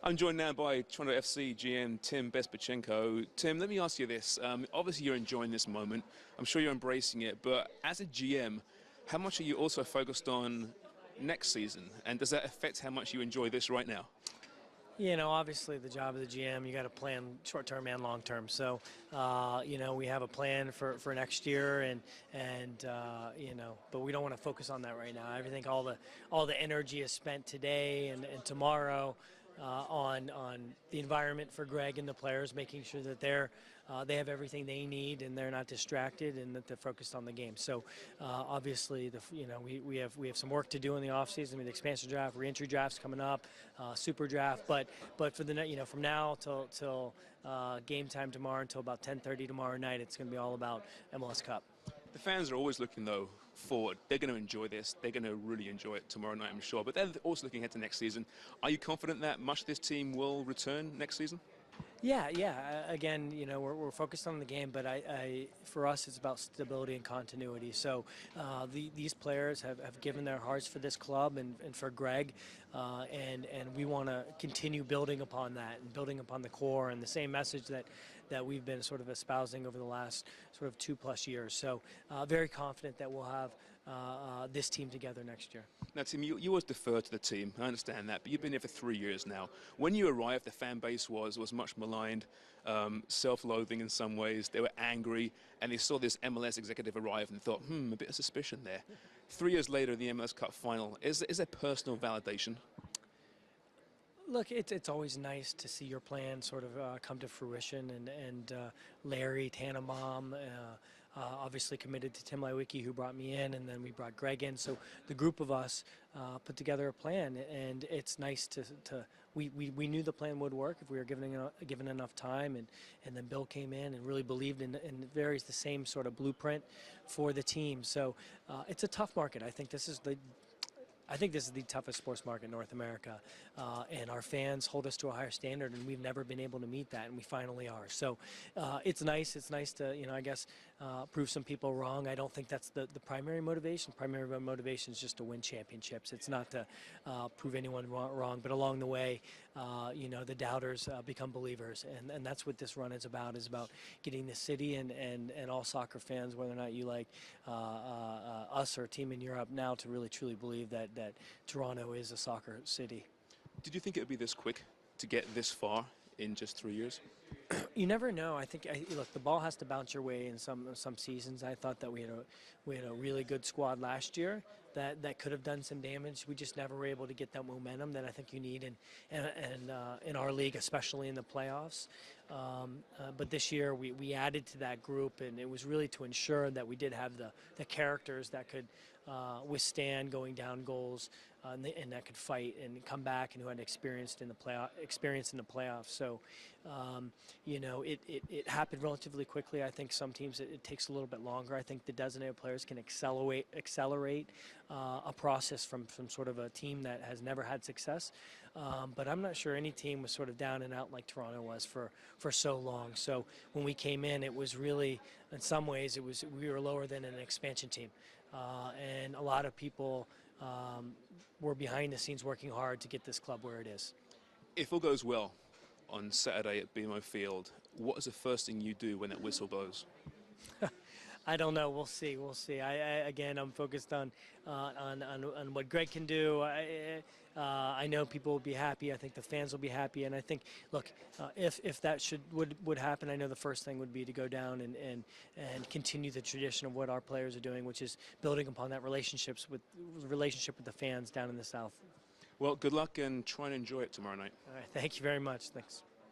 I'm joined now by Toronto FC GM Tim Bezbatchenko. Tim, let me ask you this. Obviously, you're enjoying this moment. I'm sure you're embracing it. But as a GM, how much are you also focused on next season? And does that affect how much you enjoy this right now? Obviously the job of the GM, you got to plan short-term and long-term. So, we have a plan for next year, but we don't want to focus on that right now. I think all the energy is spent today and tomorrow on the environment for Greg and the players, making sure that they have everything they need and they're not distracted and that they're focused on the game. So, obviously, we have some work to do in the offseason. I mean, the expansion draft, re-entry drafts coming up, super draft, but for the from now till game time tomorrow until about 10:30 tomorrow night, it's going to be all about MLS Cup. The fans are always looking, though, forward. They're going to enjoy this. They're going to really enjoy it tomorrow night, I'm sure. But they're also looking ahead to next season. Are you confident that much of this team will return next season? Yeah. Again, we're focused on the game, but for us, it's about stability and continuity. So these players have given their hearts for this club and for Greg, and we want to continue building upon that and building upon the core and the same message that we've been sort of espousing over the last sort of 2+ years. So very confident that we'll have this team together next year. Now, Tim, you always defer to the team. I understand that, but you've been here for 3 years now. When you arrived, the fan base was much maligned, self-loathing in some ways. They were angry, and they saw this MLS executive arrive and thought, a bit of suspicion there. 3 years later, the MLS Cup final, is there personal validation? Look, it's always nice to see your plan sort of come to fruition, and Larry Tannenbaum obviously committed to Tim Leiweke, who brought me in, and then we brought Greg in. So the group of us put together a plan, and it's nice we knew the plan would work if we were given enough time, and then Bill came in and really believed in the same sort of blueprint for the team. So it's a tough market. I think this is the toughest sports market in North America, and our fans hold us to a higher standard, and we've never been able to meet that, and we finally are. So it's nice. It's nice to, I guess, prove some people wrong. I don't think that's the primary motivation. Primary motivation is just to win championships. It's not to prove anyone wrong, but along the way, the doubters become believers, and that's what this run is about getting the city and all soccer fans, whether or not you like us or a team in Europe now, to really truly believe that Toronto is a soccer city. Did you think it would be this quick to get this far in just 3 years? You never know. I think, look, the ball has to bounce your way in some seasons. I thought that we had a really good squad last year that could have done some damage. We just never were able to get that momentum that I think you need in our league, especially in the playoffs. But this year we added to that group, and it was really to ensure that we did have the characters that could withstand going down goals, and that could fight and come back, and who had experience in the playoffs. So it happened relatively quickly. I think some teams it takes a little bit longer. I think the designated players can accelerate a process from sort of a team that has never had success. But I'm not sure any team was sort of down and out like Toronto was for so long. So when we came in, it was really, in some ways, we were lower than an expansion team, and a lot of people were behind the scenes working hard to get this club where it is. If all goes well on Saturday at BMO Field, what is the first thing you do when that whistle blows? I don't know. We'll see. Again, I'm focused on what Greg can do. I know people will be happy. I think the fans will be happy. And I think, look, if that would happen, I know the first thing would be to go down and continue the tradition of what our players are doing, which is building upon that relationship with the fans down in the South. Well, good luck and try and enjoy it tomorrow night. All right. Thank you very much. Thanks.